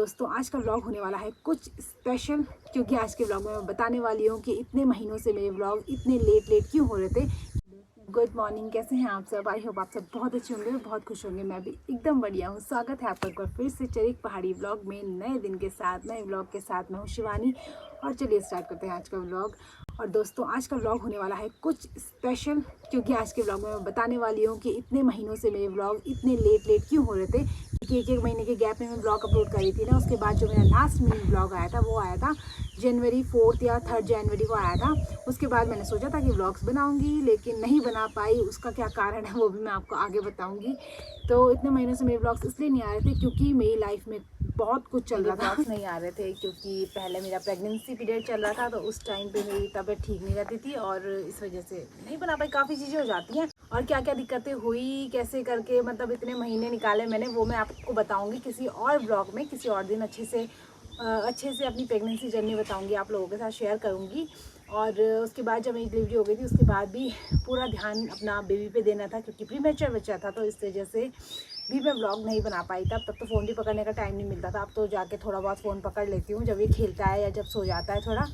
दोस्तों आज का व्लॉग होने वाला है कुछ स्पेशल, क्योंकि आज के व्लॉग में मैं बताने वाली हूँ कि इतने महीनों से मेरे व्लॉग इतने लेट क्यों हो रहे थे। गुड मॉर्निंग, कैसे हैं आप सब? आई होप आप सब बहुत अच्छे होंगे, बहुत खुश होंगे। मैं भी एकदम बढ़िया हूँ। स्वागत है आपका एक बार फिर से चरिक पहाड़ी व्लॉग में, नए दिन के साथ, नए व्लॉग के साथ। मैं हूँ शिवानी और चलिए स्टार्ट करते हैं आज का व्लॉग। और दोस्तों आज का व्लॉग होने वाला है कुछ स्पेशल, क्योंकि आज के व्लॉग में मैं बताने वाली हूँ कि इतने महीनों से मेरे व्लॉग इतने लेट क्यों हो रहे थे। क्योंकि एक महीने के गैप में मैं ब्लॉग अपलोड करी थी ना, उसके बाद जो मेरा लास्ट मिनी ब्लॉग आया था वो आया था जनवरी 4 या 3 जनवरी को आया था। उसके बाद मैंने सोचा था कि व्लॉग्स बनाऊंगी, लेकिन नहीं बना पाई। उसका क्या कारण है वो भी मैं आपको आगे बताऊंगी। तो इतने महीनों से मेरे व्लॉग्स इसलिए नहीं आ रहे थे क्योंकि मेरी लाइफ में बहुत कुछ चल रहा था। व्लॉग्स नहीं आ रहे थे क्योंकि पहले मेरा प्रेगनेंसी पीरियड चल रहा था, तो उस टाइम पे मेरी तबीयत ठीक नहीं रहती थी और इस वजह से नहीं बना पाई। काफ़ी चीज़ें हो जाती हैं और क्या क्या दिक्कतें हुई, कैसे करके मतलब इतने महीने निकाले मैंने, वो मैं आपको बताऊंगी किसी और ब्लॉग में, किसी और दिन अच्छे से अपनी प्रेगनेंसी जर्नी बताऊंगी, आप लोगों के साथ शेयर करूंगी। और उसके बाद जब मेरी डिलीवरी हो गई थी उसके बाद भी पूरा ध्यान अपना बेबी पे देना था, क्योंकि प्रीमेच्योर बच्चा था, तो इस वजह से भी मैं ब्लॉग नहीं बना पाई। तब तो फ़ोन भी पकड़ने का टाइम नहीं मिलता था। अब तो जाके थोड़ा बहुत फ़ोन पकड़ लेती हूँ जब ये खेलता है या जब सो जाता है। थोड़ा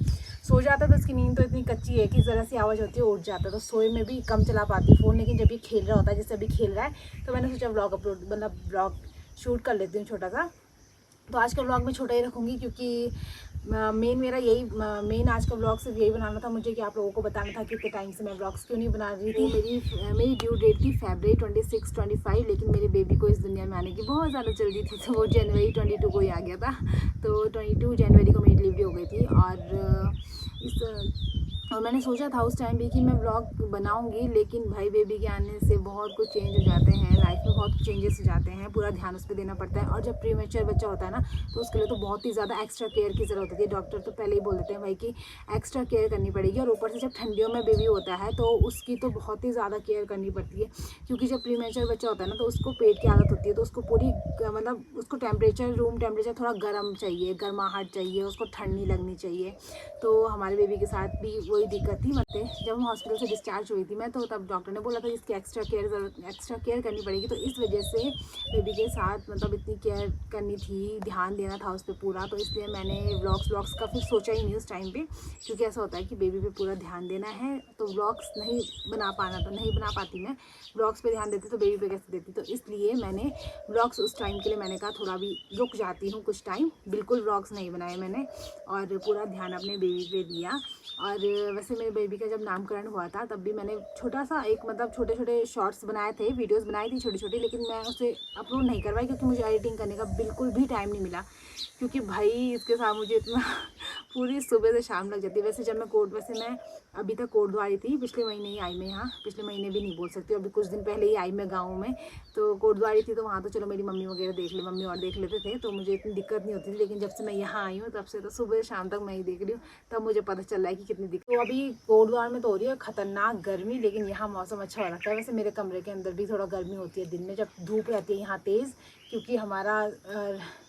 सो जाता है तो उसकी नींद तो इतनी कच्ची है कि ज़रा सी आवाज़ होती है उठ जाता है, तो सोए में भी कम चला पाती है फ़ोन। लेकिन जब ये खेल रहा होता है, जैसे अभी खेल रहा है, तो मैंने सोचा ब्लॉग अपलोड मतलब ब्लॉग शूट कर लेती हूँ छोटा सा। तो आज का ब्लॉग मैं छोटा ही रखूँगी क्योंकि मेन आज का ब्लॉग सिर्फ यही बनाना था मुझे कि आप लोगों को बताना था कि इतने टाइम से मैं ब्लॉग्स क्यों नहीं बना रही थी। मेरी ड्यू डेट थी फरवरी 26-25, लेकिन मेरे बेबी को इस दुनिया में आने की बहुत ज़्यादा जल्दी थी, तो वो जनवरी 22 को ही आ गया था। तो 22 जनवरी को मेरी डिलीवरी हो गई थी। और मैंने सोचा था उस टाइम भी कि मैं व्लॉग बनाऊंगी, लेकिन भाई बेबी के आने से बहुत कुछ चेंज हो जाते हैं, लाइफ में बहुत चेंजेस हो जाते हैं, पूरा ध्यान उस पर देना पड़ता है। और जब प्रीमेच्योर बच्चा होता है ना, तो उसके लिए तो बहुत ही ज़्यादा एक्स्ट्रा केयर की ज़रूरत होती है। डॉक्टर तो पहले ही बोल देते हैं भाई कि एक्स्ट्रा केयर करनी पड़ेगी। और ऊपर से जब ठंडियों में बेबी होता है तो उसकी तो बहुत ही ज़्यादा केयर करनी पड़ती है, क्योंकि जब प्रीमेच्योर बच्चा होता है ना, तो उसको पेट की आदत होती है, तो उसको पूरी मतलब उसको रूम टेम्परेचर थोड़ा गर्म चाहिए, गर्माहट चाहिए, उसको ठंड नहीं लगनी चाहिए। तो हमारे बेबी के साथ भी वही दिक्कत थी। मतलब जब हम हॉस्पिटल से डिस्चार्ज हुई थी मैं, तो तब डॉक्टर ने बोला था इसकी एक्स्ट्रा केयर करनी पड़ेगी। तो इस वजह से बेबी के साथ मतलब इतनी केयर करनी थी, ध्यान देना था उस पर पूरा। तो इसलिए मैंने व्लॉग्स का फिर सोचा ही नहीं उस टाइम पे, क्योंकि ऐसा होता है कि बेबी पे पूरा ध्यान देना है, तो व्लॉग्स नहीं बना पाती मैं। व्लॉग्स पे ध्यान देती तो बेबी पे कैसे देती। तो इसलिए मैंने व्लॉग्स उस टाइम के लिए मैंने कहा थोड़ा भी रुक जाती हूँ कुछ टाइम, बिल्कुल व्लॉग्स नहीं बनाए मैंने और पूरा ध्यान अपने बेबी पे दिया। और वैसे मेरे बेबी का जब नामकरण हुआ था तब भी मैंने छोटा सा एक मतलब छोटे छोटे शॉर्ट्स बनाए थे, वीडियोस बनाई थी छोटी छोटी, लेकिन मैं उसे अपलोड नहीं करवाई क्योंकि मुझे एडिटिंग करने का बिल्कुल भी टाइम नहीं मिला। क्योंकि भाई इसके साथ मुझे इतना पूरी सुबह से शाम लग जाती है। वैसे मैं अभी तक कोटद्वार थी, पिछले महीने ही आई मैं यहाँ, पिछले महीने भी नहीं बोल सकती, अभी कुछ दिन पहले ही आई मैं गाँव में। तो कोटद्वार थी, तो वहाँ तो चलो मेरी मम्मी वगैरह मम्मी और देख लेते थे, तो मुझे इतनी दिक्कत नहीं होती थी। लेकिन जब से मैं यहाँ आई हूँ तब से तो सुबह शाम तक मैं ही देख रही हूँ, तब मुझे पता चल रहा है कि कितनी दिक्कत। तो अभी कोटद्वार में तो हो रही है खतरनाक गर्मी, लेकिन यहाँ मौसम अच्छा हो रखा है। वैसे मेरे कमरे के अंदर भी थोड़ा गर्मी होती है दिन में, जब धूप रहती है यहाँ तेज़, क्योंकि हमारा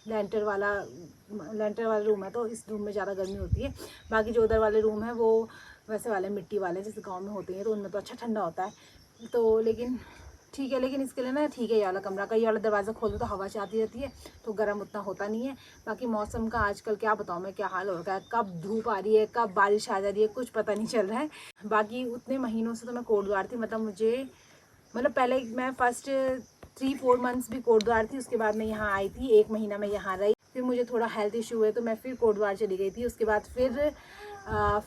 लेंटर वाला रूम है, तो इस रूम में ज़्यादा गर्मी होती है। बाकी जो उधर वाले रूम है वो वैसे वाले मिट्टी वाले जैसे गांव में होते हैं, तो उनमें तो अच्छा ठंडा होता है। तो लेकिन ठीक है, लेकिन इसके लिए ना ठीक है ये वाला कमरा का, ये वाला दरवाज़ा खोल दो तो हवा से आती रहती है, तो गर्म उतना होता नहीं है। बाकी मौसम का आजकल क्या बताऊँ मैं, क्या हाल हो रखा है, कब धूप आ रही है कब बारिश आ जा रही है, कुछ पता नहीं चल रहा है। बाकी उतने महीनों से तो मैं कोटद्वार थी, मतलब पहले मैं फर्स्ट 3-4 मंथ्स भी कोटद्वार थी, उसके बाद मैं यहाँ आई थी, 1 महीना मैं यहाँ रही। फिर मुझे थोड़ा हेल्थ इशू हुए तो मैं फिर कोटद्वार चली गई थी। उसके बाद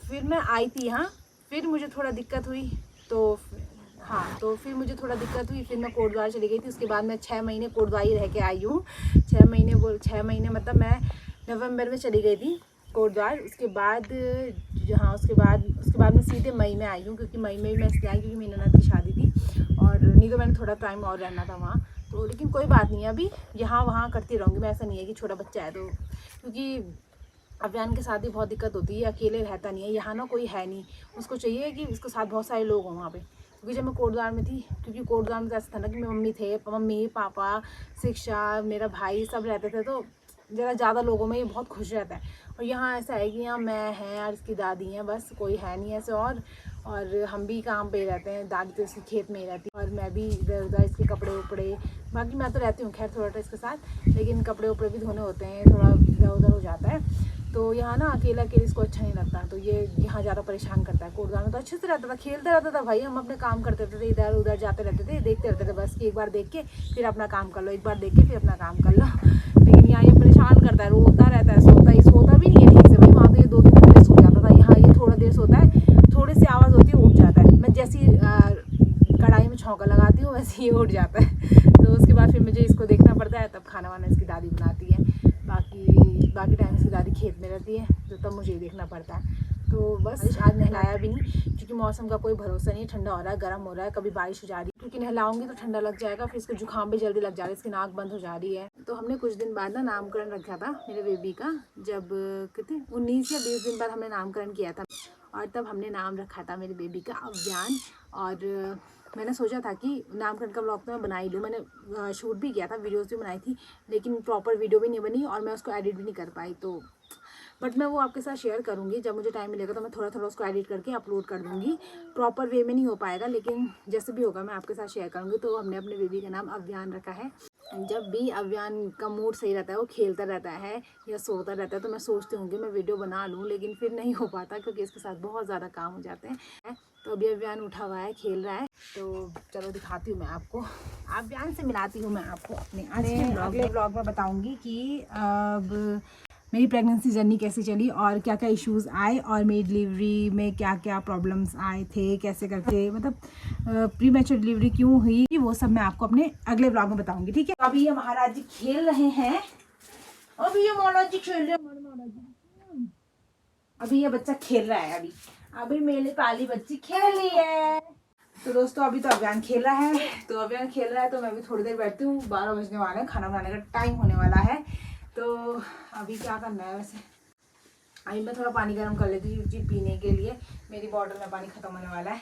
फिर मैं आई थी यहाँ, फिर मुझे थोड़ा दिक्कत हुई, तो फिर मुझे थोड़ा दिक्कत हुई, फिर मैं कोटद्वार चली गई थी। उसके बाद मैं 6 महीने कोटद्वार ही रह के आई हूँ। 6 महीने मतलब मैं नवंबर में चली गई थी कोटद्वार। उसके बाद मैं सीधे मई में आई हूँ, क्योंकि मई में भी मैं इसलिए आई क्योंकि मेरी ननद की शादी थी, और नहीं तो मैंने थोड़ा टाइम और रहना था वहाँ। तो लेकिन कोई बात नहीं है, अभी यहाँ वहाँ करती रहूँगी मैं, ऐसा नहीं है कि छोटा बच्चा है तो, क्योंकि अभियान के साथ ही बहुत दिक्कत होती है, अकेले रहता नहीं है यहाँ ना, कोई है नहीं, उसको चाहिए कि उसके साथ बहुत सारे लोग हों वहाँ पे। क्योंकि जब मैं कोटद्वार में थी, क्योंकि कोटद्वार में तो ऐसा था ना कि मम्मी पापा शिक्षा मेरा भाई सब रहते थे, तो ज़रा ज़्यादा लोगों में ये बहुत खुश रहता है। और यहाँ ऐसा है कि यहाँ मैं है और इसकी दादी हैं, बस कोई है नहीं ऐसे। और हम भी काम पे रहते हैं, दादी तो इसके खेत में ही रहती है और मैं भी इधर उधर इसके कपड़े उपड़े, बाकी मैं तो रहती हूँ खैर थोड़ा सा इसके साथ, लेकिन कपड़े उपड़े भी धोने होते हैं, थोड़ा इधर उधर हो जाता है। तो यहाँ ना अकेला अकेले इसको अच्छा नहीं लगता, तो ये यहाँ ज़्यादा परेशान करता है। कोटगांव में तो अच्छे से रहता था, खेलता रहता था भाई, हम अपने काम करते थे, इधर उधर जाते रहते थे, देखते रहते थे बस कि एक बार देख के फिर अपना काम कर लो, एक बार देख के फिर अपना काम कर लो। लेकिन यहाँ ये परेशान करता है, रोता रहता है, सोता भी नहीं है ठीक से भाई। वहाँ तो ये 2-3 घंटे सो जाता था, यहाँ ये थोड़ा देर सोता है, थोड़ी सी आवाज़ होती है उठ जाता है। मैं जैसी कढ़ाई में छौंका लगाती हूँ वैसे ये उठ जाता है। तो उसके बाद फिर मुझे इसको देखना पड़ता है, तब खाना वाना इसकी दादी बनाती है, बाकी टाइम इसकी दादी खेत में रहती है, तो तब मुझे ही देखना पड़ता है। तो बस आज नहलाया भी नहीं क्योंकि मौसम का कोई भरोसा नहीं है, ठंडा हो रहा है, गर्म हो रहा है, कभी बारिश हो जा रही है, क्योंकि नहलाऊंगी तो ठंडा लग जाएगा, फिर इसको जुकाम भी जल्दी लग जा रहा है, इसकी नाक बंद हो जा रही है। तो हमने कुछ दिन बाद ना नामकरण रखा था मेरे बेबी का, जब कितने 19 या 20 दिन बाद हमने नामकरण किया था, और तब हमने नाम रखा था मेरे बेबी का अव्यान। और मैंने सोचा था कि नामकरण का व्लॉग तो मैं बना ही लूँ, मैंने शूट भी किया था, वीडियोस भी बनाई थी, लेकिन प्रॉपर वीडियो भी नहीं बनी और मैं उसको एडिट भी नहीं कर पाई। तो बट मैं वो आपके साथ शेयर करूँगी, जब मुझे टाइम मिलेगा तो मैं थोड़ा थोड़ा उसको एडिट करके अपलोड कर दूँगी। प्रॉपर वे में नहीं हो पाएगा, लेकिन जैसे भी होगा मैं आपके साथ शेयर करूँगी। तो हमने अपने बेबी का नाम अव्यान रखा है। जब भी अव्यान का मूड सही रहता है, वो खेलता रहता है या सोता रहता है, तो मैं सोचती हूँ कि मैं वीडियो बना लूँ, लेकिन फिर नहीं हो पाता क्योंकि इसके साथ बहुत ज़्यादा काम हो जाते हैं। तो अभी अव्यान उठा हुआ है, खेल रहा है, तो चलो दिखाती हूँ मैं आपको, अव्यान से मिलाती हूँ मैं आपको अपने अगले ब्लॉग में बताऊँगी कि अब मेरी प्रेगनेंसी जर्नी कैसी चली और क्या क्या इश्यूज़ आए और मेरी डिलीवरी में क्या क्या प्रॉब्लम्स आए थे, कैसे करके मतलब प्री मैच्योर डिलीवरी क्यों हुई, वो सब मैं आपको अपने अगले ब्लॉग में बताऊंगी, ठीक है। अभी ये महाराज जी खेल रहे हैं, अभी ये महाराज जी खेल रहे हैं, अभी ये बच्चा खेल रहा है, अभी मेरे पाली बच्ची खेल रही है। तो दोस्तों अभी तो अभियान खेल रहा है, तो मैं भी थोड़ी देर बैठती हूँ, 12 बजने वाले हैं, खाना बनाने का टाइम होने वाला है। तो अभी क्या करना है वैसे, अभी मैं थोड़ा पानी गर्म कर लेती हूँ पीने के लिए, मेरी बॉटल में पानी ख़त्म होने वाला है।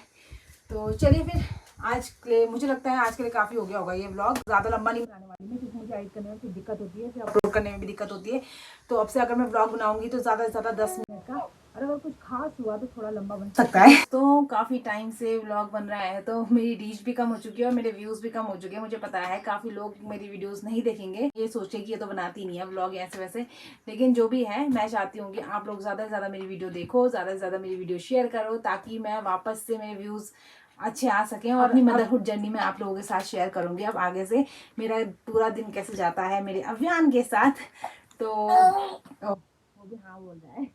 तो चलिए फिर आज के लिए, मुझे लगता है आज के लिए काफ़ी हो गया होगा ये व्लॉग, ज़्यादा लंबा नहीं बनाने वाली मैं क्योंकि मुझे एडिट करने में फिर दिक्कत होती है, फिर अपलोड करने में भी दिक्कत होती है। तो अब से अगर मैं व्लॉग बनाऊंगी तो ज़्यादा से ज़्यादा 10 मिनट का, और अगर कुछ खास हुआ तो थोड़ा लंबा बन सकता है। तो काफ़ी टाइम से व्लॉग बन रहा है, तो मेरी रीच भी कम हो चुकी है और मेरे व्यूज़ भी कम हो चुके हैं। मुझे पता है काफ़ी लोग मेरी वीडियोस नहीं देखेंगे, ये सोचे कि ये तो बनाती नहीं है व्लॉग ऐसे वैसे, लेकिन जो भी है मैं चाहती हूँ कि आप लोग ज़्यादा से ज़्यादा मेरी वीडियो देखो, ज़्यादा से ज़्यादा मेरी वीडियो शेयर करो, ताकि मैं वापस से मेरे व्यूज़ अच्छे आ सकें और अपनी मदरहुड जर्नी में आप लोगों के साथ शेयर करूँगी। अब आगे से मेरा पूरा दिन कैसे जाता है मेरे अभियान के साथ, तो वो भी हाँ बोल रहा है,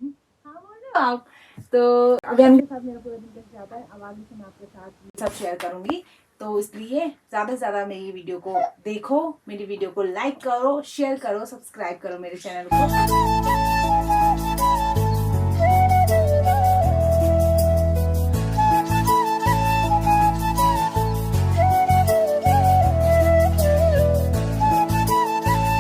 हाँ बोल रहे हो आप। तो अभियान के साथ मेरा पूरा दिन कैसे जाता है, अब आगे से मैं आपके साथ सब शेयर करूँगी। तो इसलिए ज़्यादा से ज़्यादा मेरी वीडियो को देखो, मेरी वीडियो को लाइक करो, शेयर करो, सब्सक्राइब करो मेरे चैनल को।